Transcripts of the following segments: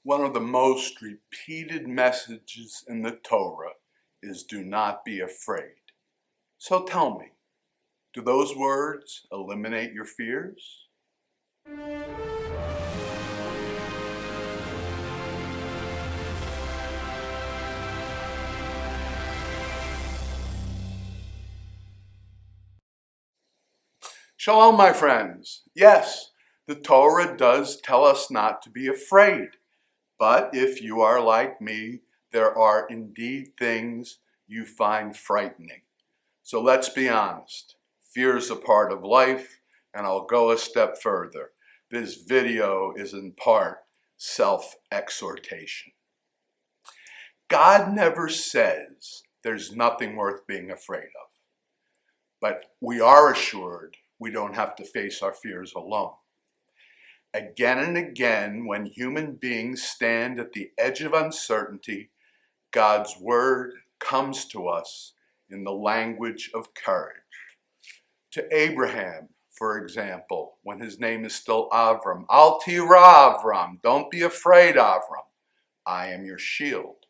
One of the most repeated messages in the Torah is do not be afraid. So tell me, do those words eliminate your fears? Shalom, my friends. Yes, the Torah does tell us not to be afraid. But if you are like me, there are indeed things you find frightening. So let's be honest. Fear is a part of life, and I'll go a step further. This video is in part self-exhortation. God never says there's nothing worth being afraid of. But we are assured we don't have to face our fears alone. Again and again, when human beings stand at the edge of uncertainty, God's word comes to us in the language of courage. To Abraham, for example, when his name is still Avram, Al tira Avram, don't be afraid, Avram, I am your shield.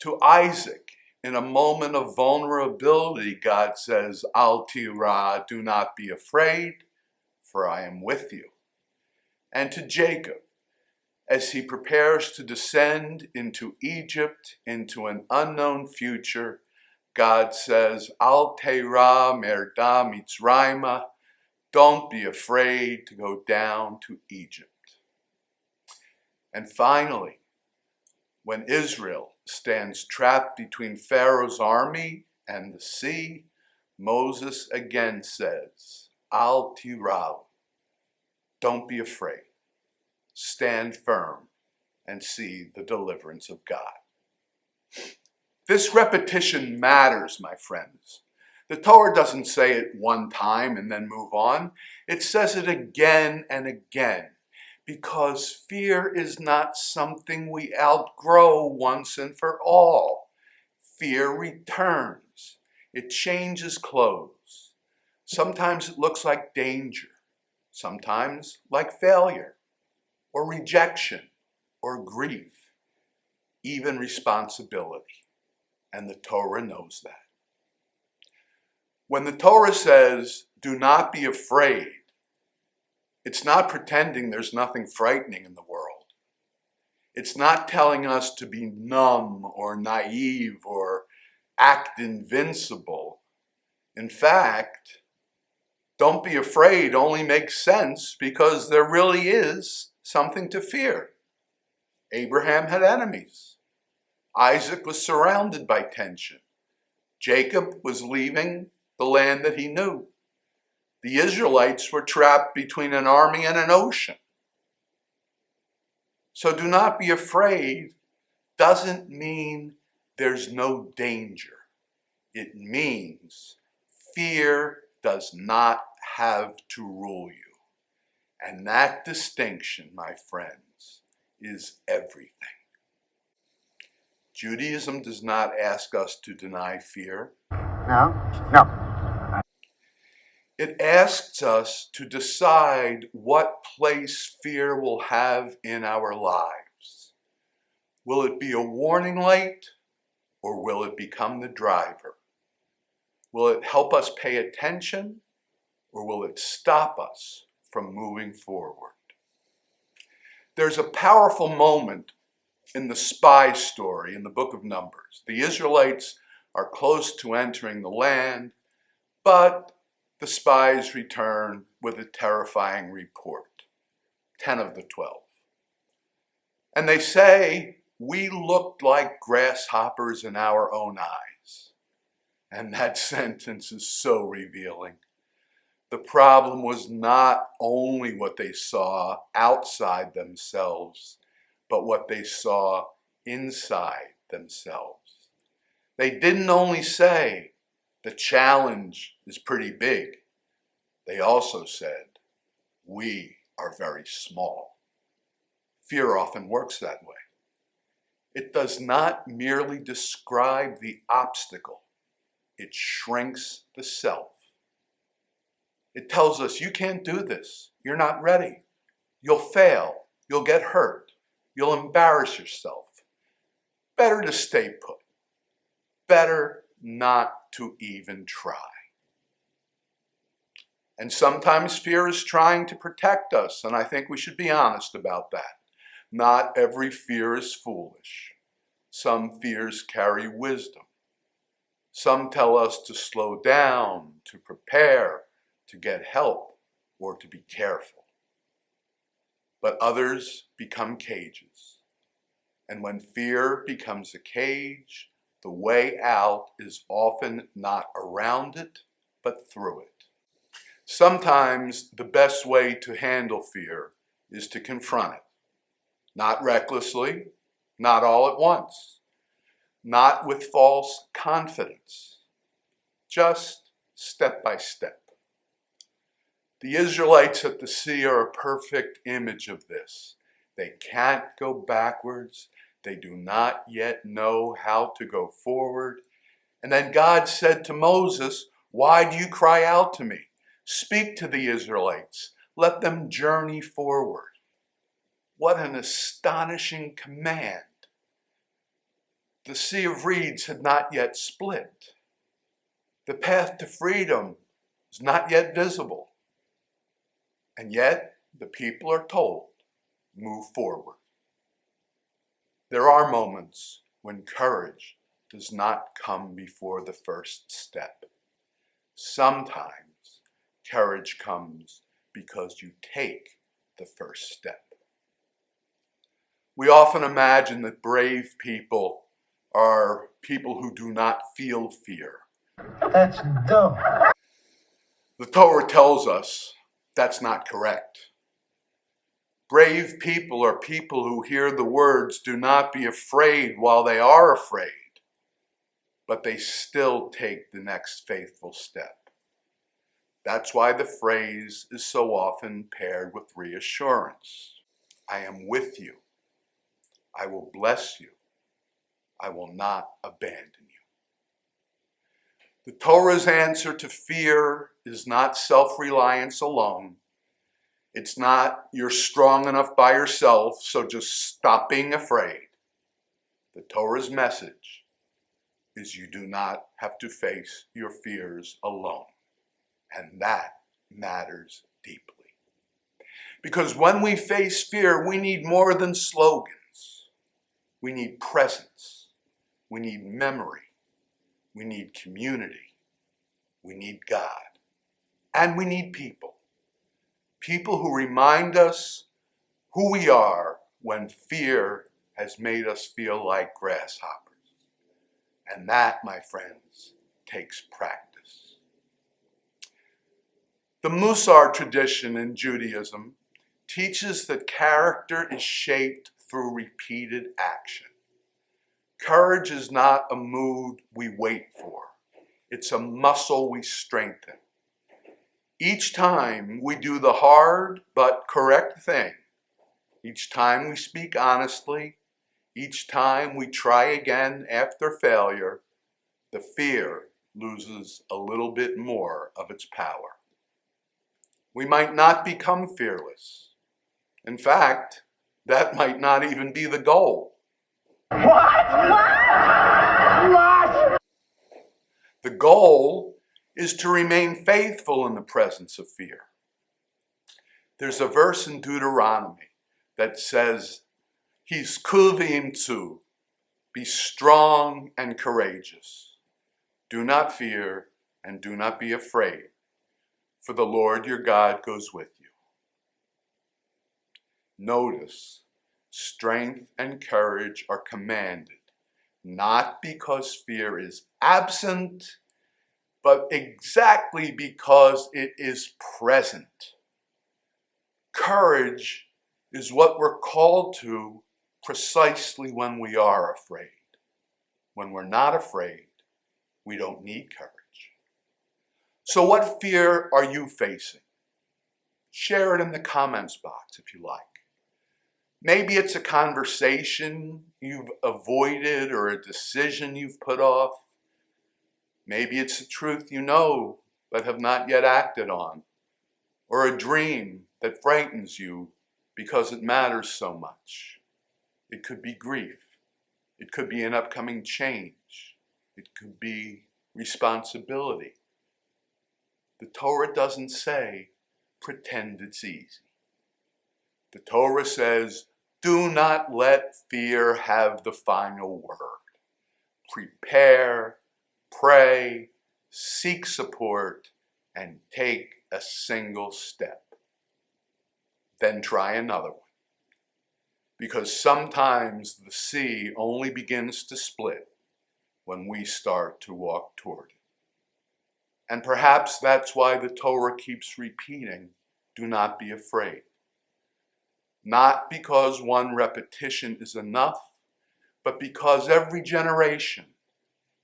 To Isaac, in a moment of vulnerability, God says, Al tira, do not be afraid, for I am with you. And to Jacob, as he prepares to descend into Egypt, into an unknown future, God says, Al teira merda mitzrayma, don't be afraid to go down to Egypt. And finally, when Israel stands trapped between Pharaoh's army and the sea, Moses again says, Al tira, don't be afraid. Stand firm and see the deliverance of God. This repetition matters, my friends. The Torah doesn't say it one time and then move on. It says it again and again because fear is not something we outgrow once and for all. Fear returns. It changes clothes. Sometimes it looks like danger. Sometimes like failure, or rejection, or grief, even responsibility. And the Torah knows that. When the Torah says, do not be afraid, it's not pretending there's nothing frightening in the world. It's not telling us to be numb or naive or act invincible. In fact, don't be afraid only makes sense because there really is something to fear. Abraham had enemies. Isaac was surrounded by tension. Jacob was leaving the land that he knew. The Israelites were trapped between an army and an ocean. So do not be afraid doesn't mean there's no danger. It means fear does not have to rule you. And that distinction, my friends, is everything. Judaism does not ask us to deny fear. No. It asks us to decide what place fear will have in our lives. Will it be a warning light, or will it become the driver? Will it help us pay attention, or will it stop us from moving forward? There's a powerful moment in the spy story in the book of Numbers. The Israelites are close to entering the land, but the spies return with a terrifying report, 10 of the 12. And they say, we looked like grasshoppers in our own eyes. And that sentence is so revealing. The problem was not only what they saw outside themselves, but what they saw inside themselves. They didn't only say, the challenge is pretty big. They also said, we are very small. Fear often works that way. It does not merely describe the obstacle. It shrinks the self. It tells us, you can't do this. You're not ready. You'll fail. You'll get hurt. You'll embarrass yourself. Better to stay put. Better not to even try. And sometimes fear is trying to protect us, and I think we should be honest about that. Not every fear is foolish. Some fears carry wisdom. Some tell us to slow down, to prepare, to get help, or to be careful. But others become cages. And when fear becomes a cage, the way out is often not around it, but through it. Sometimes the best way to handle fear is to confront it. Not recklessly, not all at once, not with false confidence, just step by step. The Israelites at the sea are a perfect image of this. They can't go backwards. They do not yet know how to go forward. And then God said to Moses, "Why do you cry out to me? Speak to the Israelites. Let them journey forward." What an astonishing command. The Sea of Reeds had not yet split. The path to freedom is not yet visible. And yet, the people are told, move forward. There are moments when courage does not come before the first step. Sometimes courage comes because you take the first step. We often imagine that brave people are people who do not feel fear. That's dumb. The Torah tells us that's not correct. Brave people are people who hear the words, "Do not be afraid," while they are afraid, but they still take the next faithful step. That's why the phrase is so often paired with reassurance. I am with you. I will bless you. I will not abandon you. The Torah's answer to fear is not self-reliance alone. It's not you're strong enough by yourself, so just stop being afraid. The Torah's message is you do not have to face your fears alone. And that matters deeply. Because when we face fear, we need more than slogans. We need presence. We need memory. We need community. We need God. And we need people. People who remind us who we are when fear has made us feel like grasshoppers. And that, my friends, takes practice. The Musar tradition in Judaism teaches that character is shaped through repeated action. Courage is not a mood we wait for. It's a muscle we strengthen. Each time we do the hard but correct thing, each time we speak honestly, each time we try again after failure, the fear loses a little bit more of its power. We might not become fearless. In fact, that might not even be the goal. What? The goal is to remain faithful in the presence of fear. There's a verse in Deuteronomy that says, "He's kuvim tzu, be strong and courageous. Do not fear and do not be afraid, for the Lord your God goes with you." Notice, strength and courage are commanded, not because fear is absent, but exactly because it is present. Courage is what we're called to precisely when we are afraid. When we're not afraid, we don't need courage. So what fear are you facing? Share it in the comments box if you like. Maybe it's a conversation you've avoided or a decision you've put off. Maybe it's a truth you know but have not yet acted on, or a dream that frightens you because it matters so much. It could be grief. It could be an upcoming change. It could be responsibility. The Torah doesn't say, pretend it's easy. The Torah says, do not let fear have the final word. Prepare, pray, seek support, and take a single step. Then try another one. Because sometimes the sea only begins to split when we start to walk toward it. And perhaps that's why the Torah keeps repeating, do not be afraid. Not because one repetition is enough, but because every generation,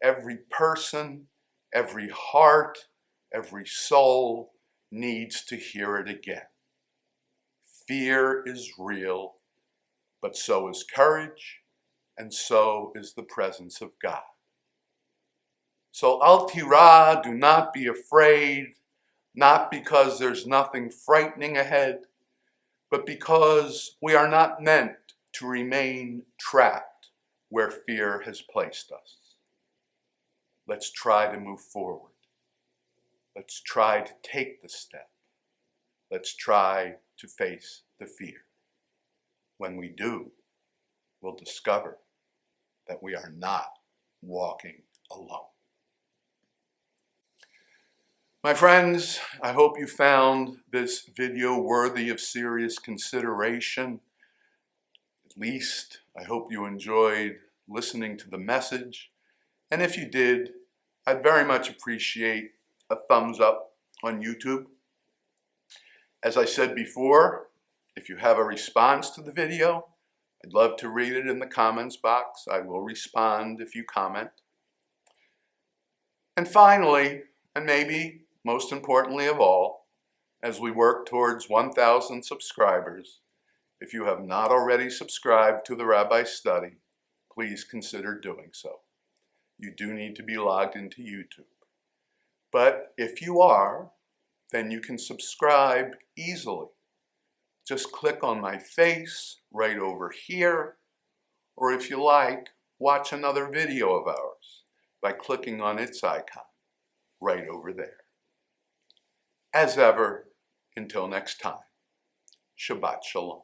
every person, every heart, every soul needs to hear it again. Fear is real, but so is courage, and so is the presence of God. So al tira, do not be afraid, not because there's nothing frightening ahead, but because we are not meant to remain trapped where fear has placed us. Let's try to move forward. Let's try to take the step. Let's try to face the fear. When we do, we'll discover that we are not walking alone. My friends, I hope you found this video worthy of serious consideration. At least, I hope you enjoyed listening to the message. And if you did, I'd very much appreciate a thumbs up on YouTube. As I said before, if you have a response to the video, I'd love to read it in the comments box. I will respond if you comment. And finally, and maybe most importantly of all, as we work towards 1,000 subscribers, if you have not already subscribed to the Rabbi Study, please consider doing so. You do need to be logged into YouTube. But if you are, then you can subscribe easily. Just click on my face right over here, or if you like, watch another video of ours by clicking on its icon right over there. As ever, until next time, Shabbat Shalom.